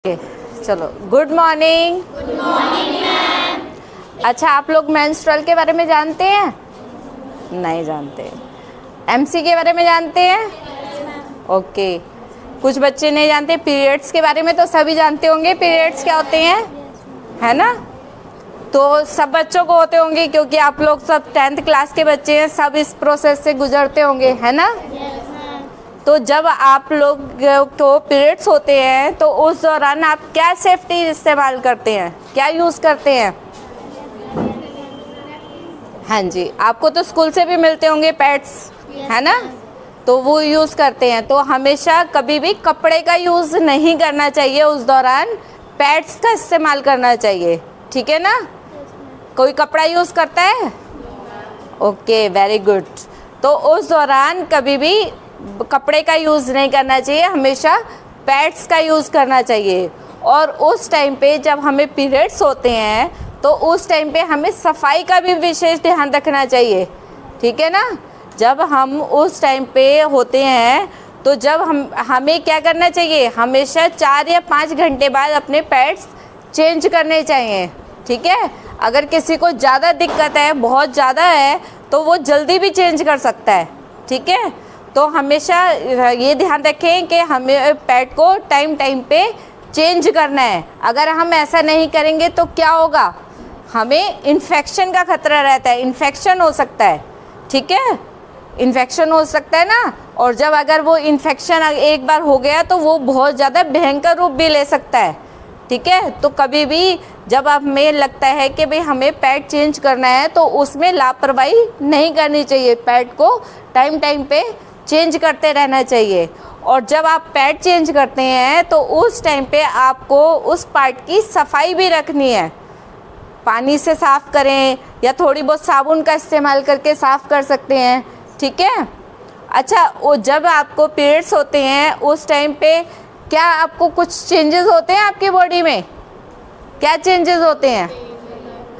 Okay, चलो good morning. Good morning ma'am. अच्छा, आप लोग मेंस्ट्रुअल के बारे में जानते हैं? नहीं जानते। एमसी के बारे में जानते हैं? ओके। कुछ बच्चे नहीं जानते। पीरियड्स के बारे में तो सभी जानते होंगे, पीरियड्स क्या होते हैं, है ना? तो सब बच्चों को होते होंगे क्योंकि आप लोग सब 10th क्लास के बच्चे हैं, सब इस प्रोसेस से गुजरते होंगे, है ना? तो जब आप लोग को पीरियड्स होते हैं तो उस दौरान आप क्या सेफ्टी इस्तेमाल करते हैं, क्या यूज़ करते हैं? हाँ जी, आपको तो स्कूल से भी मिलते होंगे पैड्स, है ना? तो वो यूज़ करते हैं। तो हमेशा कभी भी कपड़े का यूज़ नहीं करना चाहिए, उस दौरान पैड्स का इस्तेमाल करना चाहिए, ठीक है ना? कोई कपड़ा यूज़ करता है? Okay, very good. तो उस दौरान कभी भी कपड़े का यूज़ नहीं करना चाहिए, हमेशा पैड्स का यूज़ करना चाहिए। और उस टाइम पे जब हमें पीरियड्स होते हैं तो उस टाइम पे हमें सफाई का भी विशेष ध्यान रखना चाहिए, ठीक है ना? जब हम उस टाइम पे होते हैं तो जब हमें क्या करना चाहिए, हमेशा 4 या 5 घंटे बाद अपने पैड्स चेंज करने चाहिए, ठीक है? अगर किसी को ज़्यादा दिक्कत है, बहुत ज़्यादा है, तो वो जल्दी भी चेंज कर सकता है, ठीक है? तो हमेशा ये ध्यान रखें कि हमें पैड को टाइम टाइम पे चेंज करना है। अगर हम ऐसा नहीं करेंगे तो क्या होगा, हमें इन्फेक्शन का खतरा रहता है, इन्फेक्शन हो सकता है, ठीक है? इन्फेक्शन हो सकता है ना। और जब अगर वो इन्फेक्शन एक बार हो गया तो वो बहुत ज़्यादा भयंकर रूप भी ले सकता है, ठीक है? तो कभी भी जब हमें लगता है कि भाई हमें पैड चेंज करना है तो उसमें लापरवाही नहीं करनी चाहिए, पैड को टाइम टाइम पे चेंज करते रहना चाहिए। और जब आप पैड चेंज करते हैं तो उस टाइम पे आपको उस पार्ट की सफाई भी रखनी है, पानी से साफ़ करें या थोड़ी बहुत साबुन का इस्तेमाल करके साफ़ कर सकते हैं, ठीक है? अच्छा, वो जब आपको पीरियड्स होते हैं उस टाइम पे क्या आपको कुछ चेंजेस होते हैं आपकी बॉडी में? क्या चेंजेस होते हैं?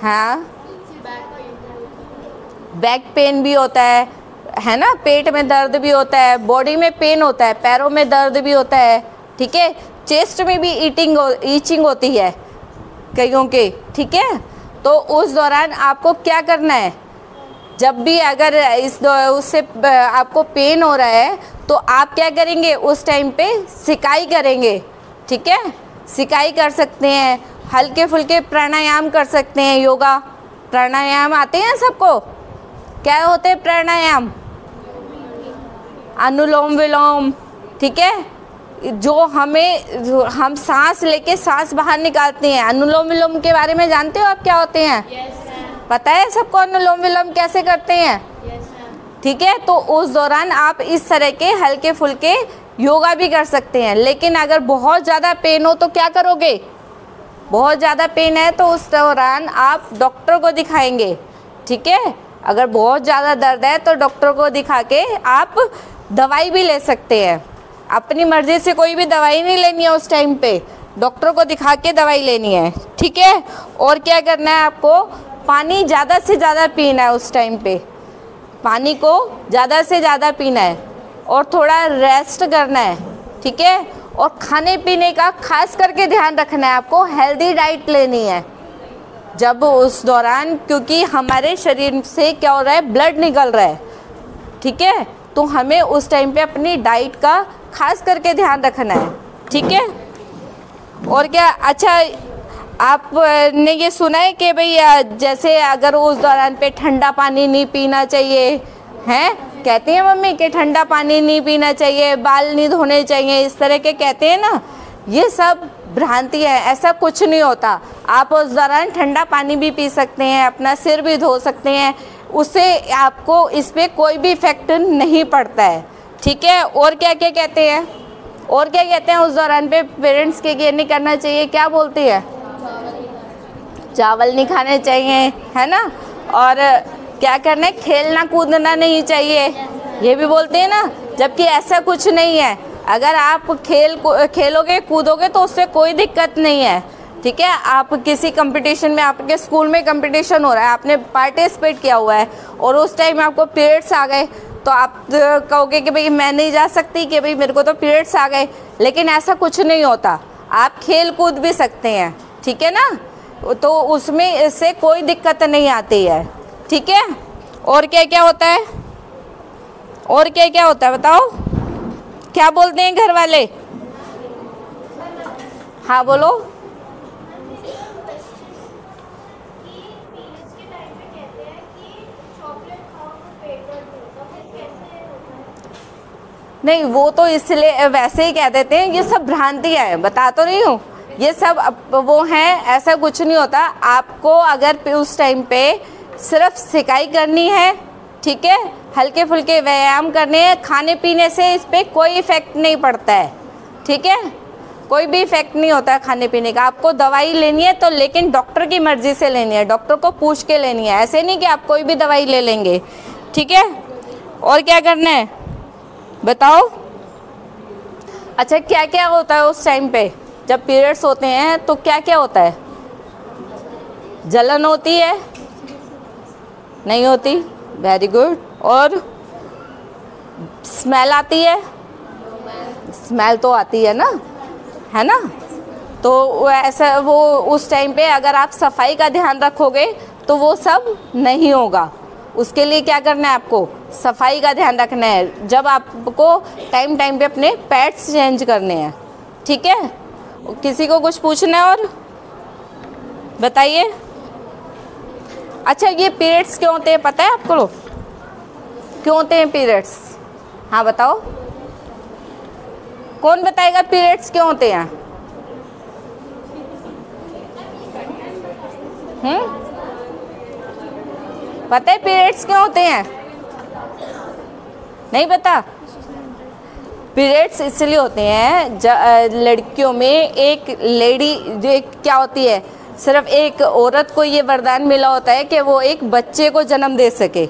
हाँ, बैक पेन भी होता है ना? पेट में दर्द भी होता है, बॉडी में पेन होता है, पैरों में दर्द भी होता है, ठीक है? चेस्ट में भी ईचिंग होती है कईयों के, ठीक है? तो उस दौरान आपको क्या करना है, जब भी अगर उससे आपको पेन हो रहा है तो आप क्या करेंगे, उस टाइम पे सिकाई करेंगे, ठीक है? सिकाई कर सकते हैं, हल्के फुल्के प्राणायाम कर सकते हैं, योगा प्राणायाम आते हैं सबको? क्या होते हैं प्राणायाम? अनुलोम विलोम, ठीक है? जो हम सांस लेके सांस बाहर निकालते हैं, अनुलोम विलोम के बारे में जानते हो आप क्या होते हैं? पता है सबको अनुलोम विलोम कैसे करते हैं? ठीक है? तो उस दौरान आप इस तरह के हल्के फुल्के योगा भी कर सकते हैं। लेकिन अगर बहुत ज़्यादा पेन हो तो क्या करोगे? बहुत ज़्यादा पेन है तो उस दौरान आप डॉक्टर को दिखाएंगे, ठीक है? अगर बहुत ज़्यादा दर्द है तो डॉक्टर को दिखा के आप दवाई भी ले सकते हैं। अपनी मर्ज़ी से कोई भी दवाई नहीं लेनी है उस टाइम पे, डॉक्टर को दिखा के दवाई लेनी है, ठीक है? और क्या करना है आपको, पानी ज़्यादा से ज़्यादा पीना है उस टाइम पे, पानी को ज़्यादा से ज़्यादा पीना है और थोड़ा रेस्ट करना है, ठीक है? और खाने पीने का खास करके ध्यान रखना है, आपको हेल्दी डाइट लेनी है जब उस दौरान, क्योंकि हमारे शरीर से क्या हो रहा है, ब्लड निकल रहा है, ठीक है? तो हमें उस टाइम पे अपनी डाइट का खास करके ध्यान रखना है, ठीक है? और क्या, अच्छा आपने ये सुना है कि भाई जैसे अगर उस दौरान पे ठंडा पानी नहीं पीना चाहिए, हैं? कहती हैं मम्मी कि ठंडा पानी नहीं पीना चाहिए, बाल नहीं धोने चाहिए, इस तरह के कहते हैं ना, ये सब भ्रांति है, ऐसा कुछ नहीं होता। आप उस दौरान ठंडा पानी भी पी सकते हैं, अपना सिर भी धो सकते हैं, उससे आपको इस पर कोई भी इफेक्ट नहीं पड़ता है, ठीक है? और क्या क्या कहते हैं, और क्या कहते हैं उस दौरान पे पेरेंट्स के ये नहीं करना चाहिए, क्या बोलती है? चावल नहीं खाने चाहिए, है ना? और क्या करना है, खेलना कूदना नहीं चाहिए, ये भी बोलते हैं ना, जबकि ऐसा कुछ नहीं है। अगर आप खेलोगे कूदोगे तो उससे कोई दिक्कत नहीं है, ठीक है? आप किसी कंपटीशन में, आपके स्कूल में कंपटीशन हो रहा है, आपने पार्टिसिपेट किया हुआ है और उस टाइम आपको पीरियड्स आ गए तो आप कहोगे कि भाई मैं नहीं जा सकती, कि भाई मेरे को तो पीरियड्स आ गए, लेकिन ऐसा कुछ नहीं होता। आप खेल कूद भी सकते हैं, ठीक है ना, तो उसमें इससे कोई दिक्कत नहीं आती है, ठीक है। और क्या क्या होता है, और क्या क्या होता है बताओ, क्या बोलते हैं घर वाले? हाँ बोलो। नहीं, वो तो इसलिए वैसे ही कह देते हैं, ये सब भ्रांतियाँ है, बता तो रही हूँ, ये सब वो हैं, ऐसा कुछ नहीं होता। आपको अगर उस टाइम पे सिर्फ सिकाई करनी है, ठीक है, हल्के फुल्के व्यायाम करने हैं, खाने पीने से इस पर कोई इफेक्ट नहीं पड़ता है, ठीक है, कोई भी इफेक्ट नहीं होता है खाने पीने का। आपको दवाई लेनी है तो लेकिन डॉक्टर की मर्जी से लेनी है, डॉक्टर को पूछ के लेनी है, ऐसे नहीं कि आप कोई भी दवाई ले लेंगे, ठीक है। और क्या करना है बताओ? अच्छा, क्या क्या होता है उस टाइम पे जब पीरियड्स होते हैं, तो क्या क्या होता है? जलन होती है? नहीं होती, वेरी गुड। और स्मेल आती है? स्मेल तो आती है ना, है ना। तो ऐसा वो उस टाइम पे अगर आप सफाई का ध्यान रखोगे तो वो सब नहीं होगा। उसके लिए क्या करना है, आपको सफाई का ध्यान रखना है, जब आपको टाइम टाइम पे अपने पैड्स चेंज करने हैं, ठीक है। किसी को कुछ पूछना है और बताइए? अच्छा, ये पीरियड्स क्यों होते हैं पता है आपको लोग? क्यों होते हैं पीरियड्स? हाँ बताओ, कौन बताएगा पीरियड्स क्यों होते हैं? पता है पीरियड्स क्यों होते हैं? नहीं पता? पीरियड्स इसलिए होते हैं, लड़कियों में एक लेडी जो क्या होती है, सिर्फ एक औरत को ये वरदान मिला होता है कि वो एक बच्चे को जन्म दे सके,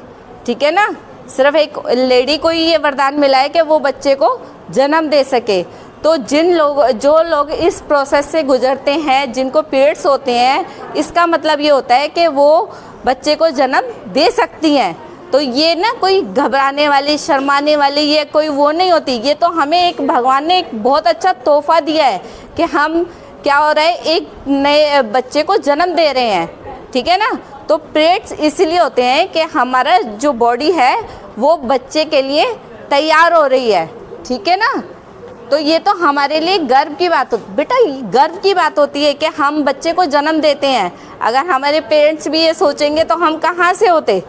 ठीक है ना। सिर्फ एक लेडी को ही ये वरदान मिला है कि वो बच्चे को जन्म दे सके। तो जो लोग इस प्रोसेस से गुजरते हैं, जिनको पीरियड्स होते हैं, इसका मतलब ये होता है कि वो बच्चे को जन्म दे सकती हैं। तो ये ना कोई घबराने वाली, शर्माने वाली ये कोई वो नहीं होती। ये तो हमें एक भगवान ने एक बहुत अच्छा तोहफा दिया है कि हम क्या हो रहा है, एक नए बच्चे को जन्म दे रहे हैं, ठीक है ना। तो पीरियड्स इसलिए होते हैं कि हमारा जो बॉडी है वो बच्चे के लिए तैयार हो रही है, ठीक है ना। तो ये तो हमारे लिए गर्व की बात होती बेटा, गर्व की बात होती है कि हम बच्चे को जन्म देते हैं। अगर हमारे पेरेंट्स भी ये सोचेंगे तो हम कहाँ से होते,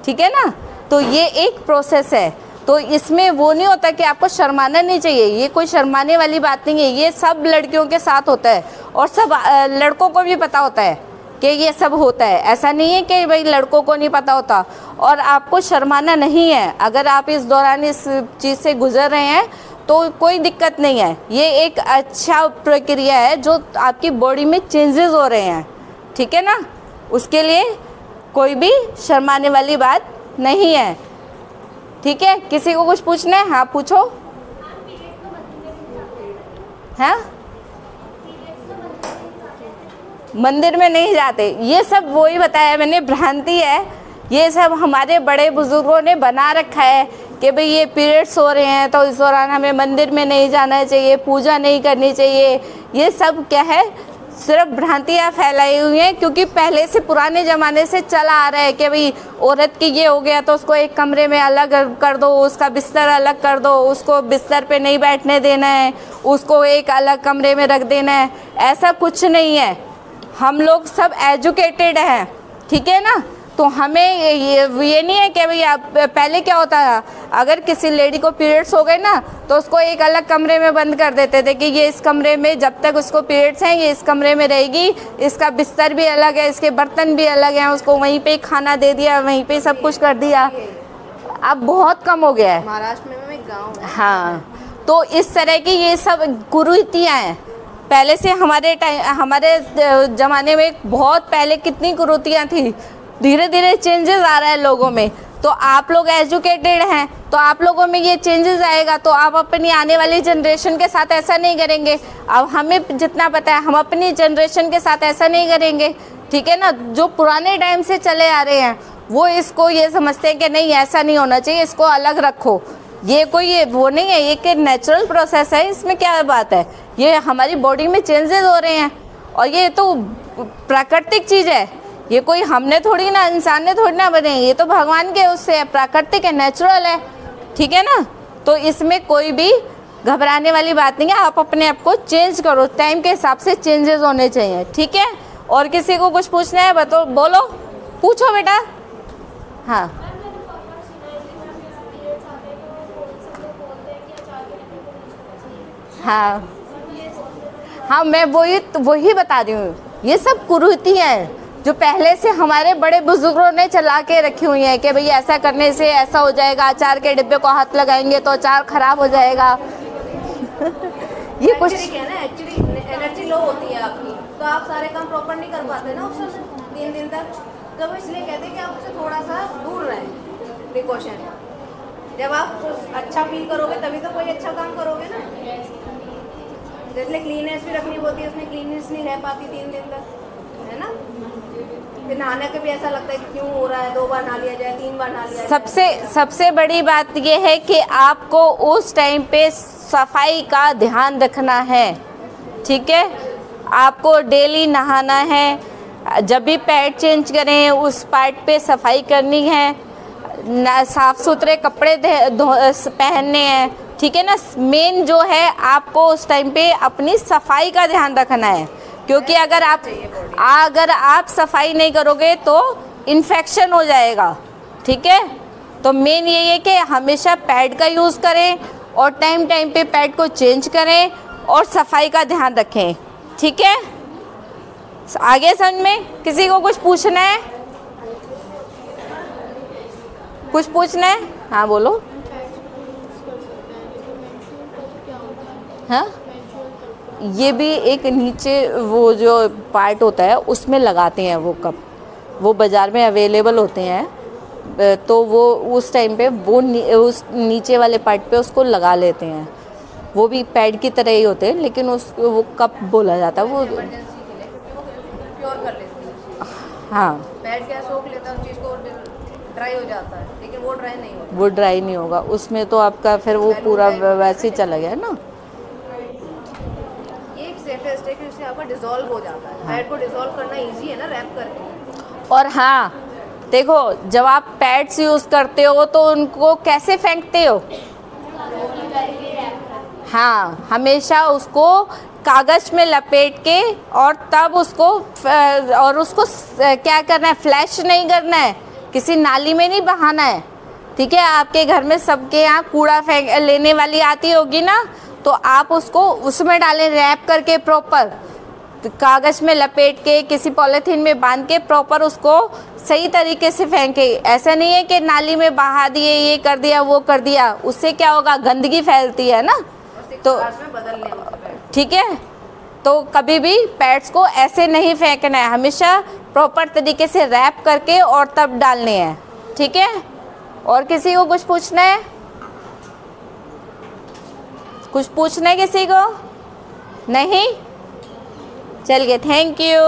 ठीक है ना। तो ये एक प्रोसेस है, तो इसमें वो नहीं होता कि आपको शर्माना नहीं चाहिए, ये कोई शर्माने वाली बात नहीं है। ये सब लड़कियों के साथ होता है और सब लड़कों को भी पता होता है कि ये सब होता है। ऐसा नहीं है कि भाई लड़कों को नहीं पता होता, और आपको शर्माना नहीं है। अगर आप इस दौरान इस चीज़ से गुजर रहे हैं तो कोई दिक्कत नहीं है। ये एक अच्छा प्रक्रिया है जो आपकी बॉडी में चेंजेस हो रहे हैं, ठीक है ना। उसके लिए कोई भी शर्माने वाली बात नहीं है, ठीक है। किसी को कुछ पूछना है? हाँ पूछो। हाँ, मंदिर में नहीं जाते, ये सब वही बताया मैंने, भ्रांति है। ये सब हमारे बड़े बुजुर्गों ने बना रखा है कि भाई ये पीरियड्स हो रहे हैं तो इस दौरान हमें मंदिर में नहीं जाना चाहिए, पूजा नहीं करनी चाहिए। ये सब क्या है, सिर्फ भ्रांतियाँ फैलाई हुई हैं, क्योंकि पहले से पुराने ज़माने से चला आ रहा है कि भाई औरत की ये हो गया तो उसको एक कमरे में अलग कर दो, उसका बिस्तर अलग कर दो, उसको बिस्तर पे नहीं बैठने देना है, उसको एक अलग कमरे में रख देना है। ऐसा कुछ नहीं है, हम लोग सब एजुकेटेड हैं, ठीक है ना। तो हमें ये नहीं है कि भाई आप, पहले क्या होता था, अगर किसी लेडी को पीरियड्स हो गए ना तो उसको एक अलग कमरे में बंद कर देते थे कि ये इस कमरे में जब तक उसको पीरियड्स हैं ये इस कमरे में रहेगी, इसका बिस्तर भी अलग है, इसके बर्तन भी अलग हैं, उसको वहीं पे खाना दे दिया, वहीं पे सब कुछ कर दिया। अब बहुत कम हो गया है। महाराष्ट्र में एक गाँव है। हाँ, तो इस तरह की ये सब कुरीतियाँ हैं। पहले से हमारे ज़माने में बहुत पहले कितनी कुरीतियाँ थी, धीरे धीरे चेंजेस आ रहा है लोगों में। तो आप लोग एजुकेटेड हैं तो आप लोगों में ये चेंजेस आएगा, तो आप अपनी आने वाली जनरेशन के साथ ऐसा नहीं करेंगे। अब हमें जितना पता है हम अपनी जनरेशन के साथ ऐसा नहीं करेंगे, ठीक है ना। जो पुराने टाइम से चले आ रहे हैं वो इसको ये समझते हैं कि नहीं ऐसा नहीं होना चाहिए, इसको अलग रखो। ये कोई वो नहीं है, ये कि नेचुरल प्रोसेस है, इसमें क्या बात है ये हमारी बॉडी में चेंजेस हो रहे हैं, और ये तो प्राकृतिक चीज़ है, ये कोई हमने थोड़ी ना, इंसान ने थोड़ी ना बने, ये तो भगवान के उससे है, प्राकृतिक है, नेचुरल है, ठीक है ना। तो इसमें कोई भी घबराने वाली बात नहीं है, आप अपने आप को चेंज करो, टाइम के हिसाब से चेंजेस होने चाहिए, ठीक है। और किसी को कुछ पूछना है बताओ, बोलो, पूछो बेटा। हाँ हाँ हाँ, मैं वही बता रही हूँ, ये सब कुरीति है जो पहले से हमारे बड़े बुजुर्गों ने चला के रखी हुई है कि भाई ऐसा करने से ऐसा हो जाएगा, अचार के डिब्बे को हाथ लगाएंगे तो अचार खराब हो जाएगा। ये कुछ एक्चुअली एनर्जी लो होती है आपकी, तो आप सारे काम प्रॉपर नहीं कर पाते ना उस 3 दिन तक, तो वो इसलिए कहते हैं कि आप उससे थोड़ा सा दूर रहें, प्रिकॉशन। जब आप अच्छा फील करोगे तभी तो कोई अच्छा काम करोगे ना। जैसे क्लीननेस भी रखनी होती है, उसमें क्लीननेस नहीं रह पाती 3 दिन तक, है ना। फिर नहाने का भी ऐसा लगता है कि क्यों हो रहा है, 2 बार नहा लिया जाए, 3 बार नहा लिया जाए। सबसे बड़ी बात यह है कि आपको उस टाइम पे सफाई का ध्यान रखना है, ठीक है। आपको डेली नहाना है, जब भी पैड चेंज करें उस पार्ट पे सफाई करनी है, साफ सुथरे कपड़े पहनने हैं, ठीक है ना। मेन जो है आपको उस टाइम पे अपनी सफाई का ध्यान रखना है, क्योंकि अगर आप सफाई नहीं करोगे तो इन्फेक्शन हो जाएगा, ठीक है। तो मेन यही है कि हमेशा पैड का यूज़ करें और टाइम पे पैड को चेंज करें और सफाई का ध्यान रखें, ठीक है। आगे समझ में? किसी को कुछ पूछना है? कुछ पूछना है? हाँ बोलो। हाँ, ये भी एक नीचे वो जो पार्ट होता है उसमें लगाते हैं वो कप, वो बाज़ार में अवेलेबल होते हैं, तो वो उस टाइम पे वो उस नीचे वाले पार्ट पे उसको लगा लेते हैं, वो भी पैड की तरह ही होते हैं, लेकिन वो कप बोला जाता है वो। प्योर कर लेती है। हाँ, पैड क्या सोख लेता है उस चीज़ को, ड्राई हो जाता है, लेकिन वो ड्राई नहीं होता। वो ड्राई नहीं होगा उसमें, तो आपका फिर वो पूरा वैसे ही चला गया ना। ये एक सेफेस्ट है कि उससे आपका डिसॉल्व हो जाता है। पैड को डिसॉल्व करना इजी है ना, रैप करके। और हाँ देखो, जब आप पैड्स यूज़ करते हो तो उनको कैसे फेंकते हो? हाँ, हमेशा उसको कागज़ में लपेट के और तब उसको क्या करना है, फ्लैश नहीं करना है, किसी नाली में नहीं बहाना है, ठीक है। आपके घर में सबके यहाँ कूड़ा फेंक लेने वाली आती होगी ना, तो आप उसको उसमें डालें, रैप करके प्रॉपर कागज़ में लपेट के किसी पॉलीथीन में बांध के प्रॉपर उसको सही तरीके से फेंके। ऐसा नहीं है कि नाली में बहा दिए, ये कर दिया वो कर दिया, उससे क्या होगा, गंदगी फैलती है ना। तो ठीक है, तो कभी भी पैड्स को ऐसे नहीं फेंकना है, हमेशा प्रॉपर तरीके से रैप करके और तब डालने हैं, ठीक है। और किसी को कुछ पूछना है? कुछ पूछना है किसी को? नहीं? चलिए, थैंक यू।